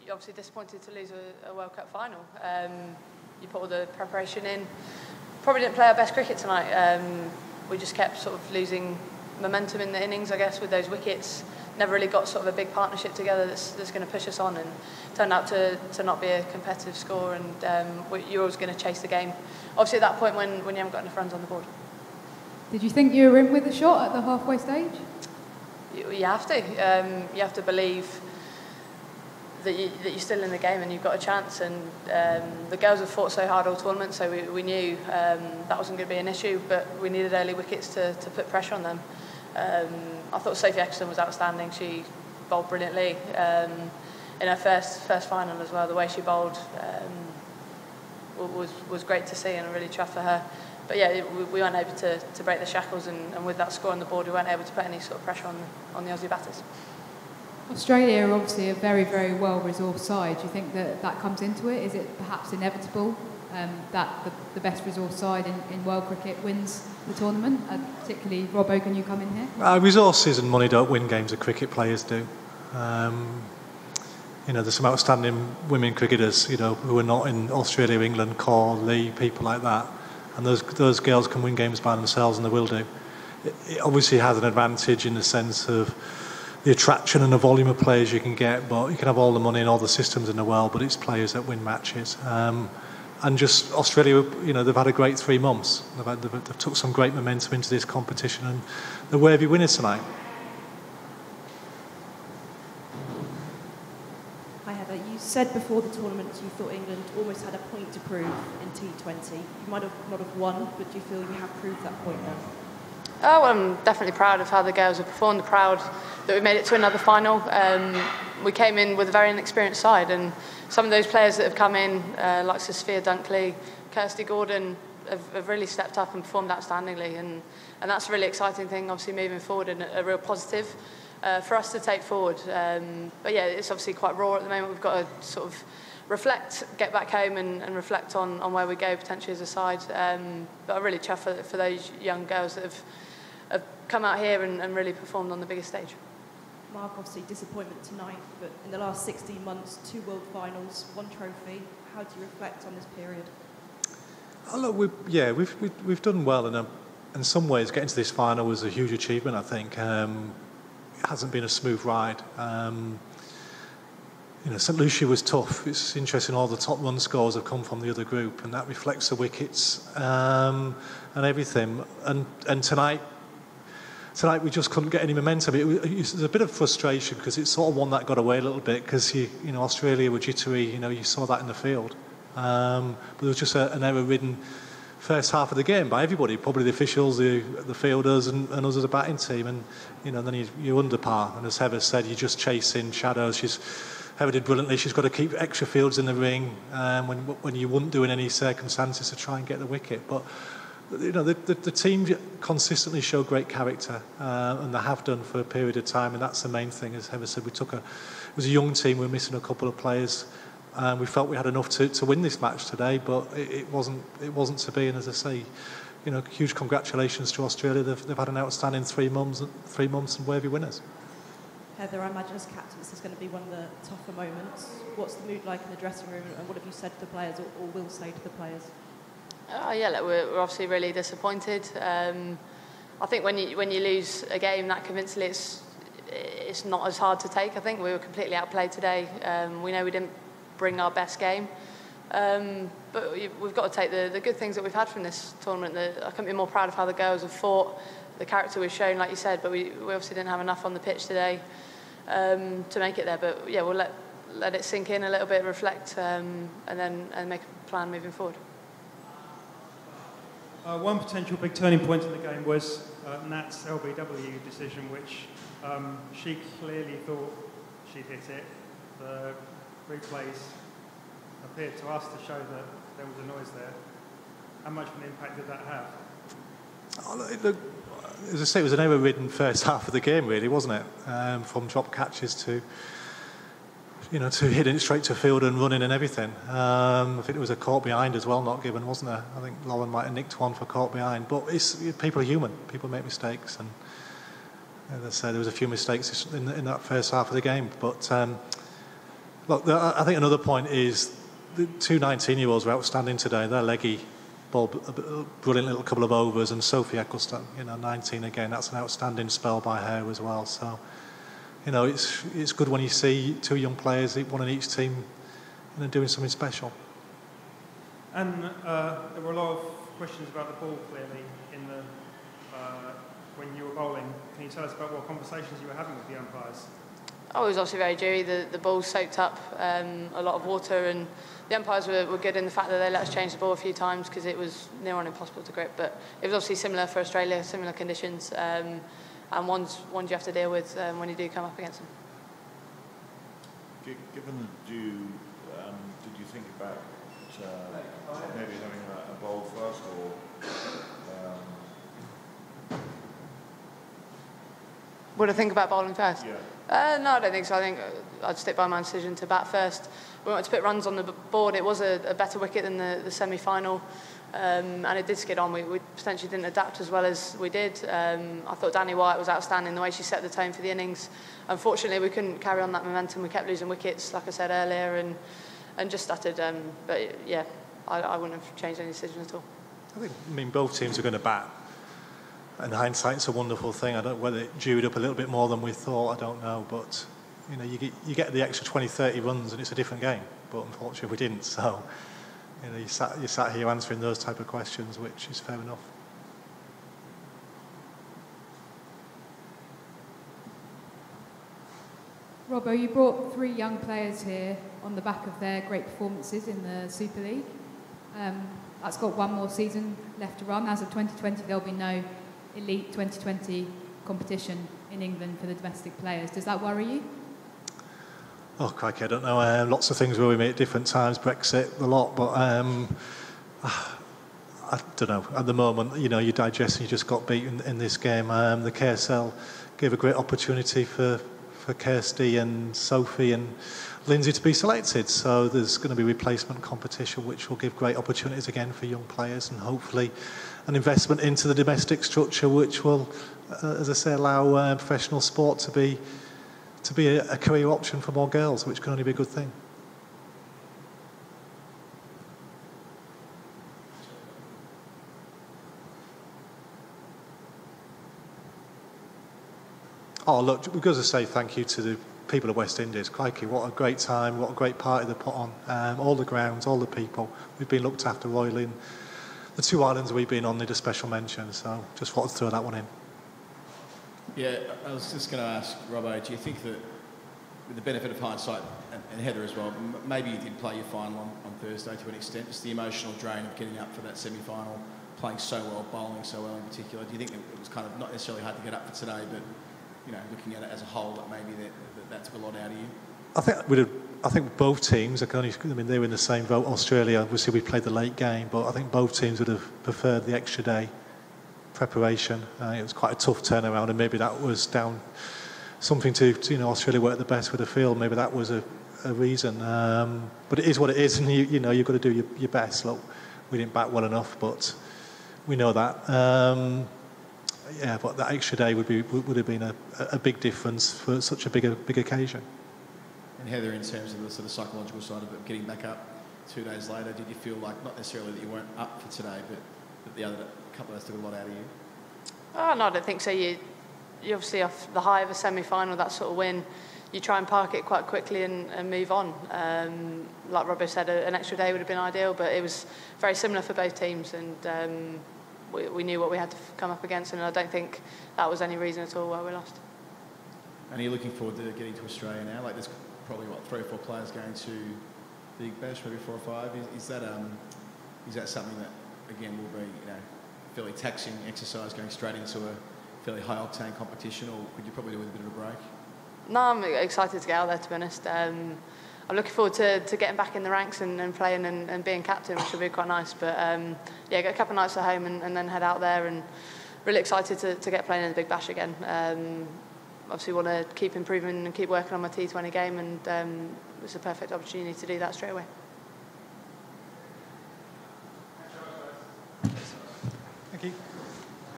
you're obviously disappointed to lose a World Cup final. You put all the preparation in. Probably didn't play our best cricket tonight. We just kept sort of losing momentum in the innings, I guess, with those wickets. Never really got sort of a big partnership together that's going to push us on, and turned out to not be a competitive score, and you're always going to chase the game. Obviously at that point when you haven't got enough runs on the board. Did you think you were in with a shot at the halfway stage? You have to. You have to believe that you're still in the game and you've got a chance. And the girls have fought so hard all tournament, so we knew that wasn't going to be an issue. But we needed early wickets to put pressure on them. I thought Sophie Ecclestone was outstanding. She bowled brilliantly in her first final as well. The way she bowled was great to see, and I'm really chuffed for her. But yeah, we weren't able to break the shackles, and with that score on the board, we weren't able to put any sort of pressure on the Aussie batters. Australia are obviously a very, very well-resourced side. Do you think that comes into it? Is it perhaps inevitable that the best resourced side in world cricket wins the tournament? Particularly, Rob Hogan, you come in here. Resources and money don't win games that cricket players do. There's some outstanding women cricketers, who are not in Australia, England, Corr, Lee, people like that. And those girls can win games by themselves, and they will do. It obviously has an advantage in the sense of the attraction and the volume of players you can get, but you can have all the money and all the systems in the world, but it's players that win matches. And just Australia, they've had a great 3 months. They've took some great momentum into this competition, and they're worthy winners tonight. Hi Heather, you said before the tournament you thought England almost had a point to prove in T20. You might have not have won, but do you feel you have proved that point now? Oh, well, I'm definitely proud of how the girls have performed, proud that we made it to another final. We came in with a very inexperienced side, and some of those players that have come in, like Sophia Dunkley, Kirsty Gordon, have really stepped up and performed outstandingly, and that's a really exciting thing, obviously moving forward, and a real positive for us to take forward. But yeah, it's obviously quite raw at the moment. We've got to sort of reflect, get back home and reflect on where we go potentially as a side. But I'm really chuffed for those young girls that have come out here and really performed on the biggest stage. Mark, obviously disappointment tonight, but in the last 16 months, 2 world finals, 1 trophy. How do you reflect on this period? Oh, look, we've done well, and in some ways getting to this final was a huge achievement, I think. It hasn't been a smooth ride. St Lucia was tough. It's interesting, all the top run scores have come from the other group, and that reflects the wickets and everything. And tonight we just couldn't get any momentum. It was a bit of frustration because it's sort of one that got away a little bit because Australia were jittery. You saw that in the field, but there was just an error-ridden first half of the game by everybody, probably the officials, the fielders, and us as a batting team. And then you're under par. And as Heather said, you're just chasing shadows. Heather did brilliantly. She's got to keep extra fields in the ring when you wouldn't do in any circumstances to try and get the wicket. But the team consistently show great character, and they have done for a period of time, and that's the main thing. As Heather said, it was a young team. We were missing a couple of players. We felt we had enough to win this match today, but it wasn't to be. And as I say, huge congratulations to Australia. They've had an outstanding 3 months and worthy winners. Heather, I imagine as captain this is going to be one of the tougher moments. What's the mood like in the dressing room, and what have you said to the players or will say to the players? We're obviously really disappointed. I think when you lose a game that convincingly, it's not as hard to take. I think we were completely outplayed today. We know we didn't bring our best game, but we've got to take the good things that we've had from this tournament. I couldn't be more proud of how the girls have fought, the character we've shown, like you said, but we obviously didn't have enough on the pitch today to make it there. But yeah, we'll let it sink in a little bit, reflect, and make a plan moving forward. One potential big turning point in the game was Nat's LBW decision, which she clearly thought she'd hit it. The replays appeared to us to show that there was a noise there. How much of an impact did that have? Look, as I say, it was an error-ridden first half of the game, really, wasn't it? From drop catches to hitting it straight to field and running and everything. I think there was a caught behind as well, not given, wasn't there? I think Lauren might have nicked one for caught behind. But people are human. People make mistakes, and as I say, there was a few mistakes in that first half of the game. But Look, I think another point is the two 19-year-olds were outstanding today. They're leggy, ball, a brilliant little couple of overs, and Sophie Eccleston, 19 again. That's an outstanding spell by her as well. So, it's good when you see two young players, one in each team, doing something special. And there were a lot of questions about the ball, clearly, when you were bowling. Can you tell us about what conversations you were having with the umpires? Oh, it was obviously very dewy. The ball soaked up a lot of water, and the umpires were good in the fact that they let us change the ball a few times because it was near on impossible to grip. But it was obviously similar for Australia, similar conditions, and ones you have to deal with when you do come up against them. Given the dew, did you think about maybe having a bowl first, or? Would I think about bowling first? Yeah. No, I don't think so. I think I'd stick by my decision to bat first. We wanted to put runs on the board. It was a better wicket than the semi-final, and it did skid on. We potentially didn't adapt as well as we did. I thought Danny White was outstanding, the way she set the tone for the innings. Unfortunately, we couldn't carry on that momentum. We kept losing wickets, like I said earlier, and just stuttered. But yeah, I wouldn't have changed any decision at all. I mean, both teams are going to bat. And hindsight's a wonderful thing. I don't know whether it dewed up a little bit more than we thought. I don't know, but you get the extra 20, 30 runs, and it's a different game. But unfortunately, we didn't. So, you sat here answering those type of questions, which is fair enough. Robbo, you brought 3 young players here on the back of their great performances in the Super League. That's got one more season left to run. As of 2020, there'll be no elite 2020 competition in England for the domestic players. Does that worry you? Oh, crikey, I don't know. Lots of things worry me at different times, Brexit, a lot, but I don't know. At the moment, you digest and you just got beaten in this game. The KSL gave a great opportunity for Kirsty and Sophie and Lindsay to be selected, so there's going to be replacement competition which will give great opportunities again for young players, and hopefully an investment into the domestic structure which will, as I say, allow professional sport to be a career option for more girls, which can only be a good thing. Oh, look, we've got to say thank you to the people of West Indies. Crikey, what a great time, what a great party they put on. All the grounds, all the people. We've been looked after royally. And the 2 islands we've been on need a special mention, so just wanted to throw that one in. Yeah, I was just going to ask, Robbo, do you think that, with the benefit of hindsight, and Heather as well, maybe you did play your final on Thursday to an extent, just the emotional drain of getting up for that semi-final, playing so well, bowling so well in particular. Do you think it was kind of not necessarily hard to get up for today, but looking at it as a whole, that maybe that took a lot out of you? I think both teams, they were in the same boat. Australia, obviously we played the late game, but I think both teams would have preferred the extra day preparation. It was quite a tough turnaround, and maybe that was down something to Australia worked the best with the field. Maybe that was a reason. But it is what it is, and you've got to do your best. Look, we didn't bat well enough, but we know that. Yeah, but that extra day would have been a big difference for such a big occasion. And Heather, in terms of the sort of psychological side of it, getting back up 2 days later, did you feel like, not necessarily that you weren't up for today, but that the other couple of days took a lot out of you? Oh, no, I don't think so. You obviously off the high of a semi-final, that sort of win, you try and park it quite quickly and move on. Like Robbo said, an extra day would have been ideal, but it was very similar for both teams, and we knew what we had to come up against, and I don't think that was any reason at all why we lost. And are you looking forward to getting to Australia now? Like, there's probably 3 or 4 players going to the Big Bash, maybe 4 or 5. Is that something that again will be fairly taxing exercise, going straight into a fairly high octane competition, or could you probably do with a bit of a break? No, I'm excited to get out there, to be honest. I'm looking forward to getting back in the ranks and playing and being captain, which will be quite nice. But yeah, get a couple of nights at home and then head out there, and really excited to get playing in the Big Bash again. Obviously want to keep improving and keep working on my T20 game, and it's a perfect opportunity to do that straight away. Thank you.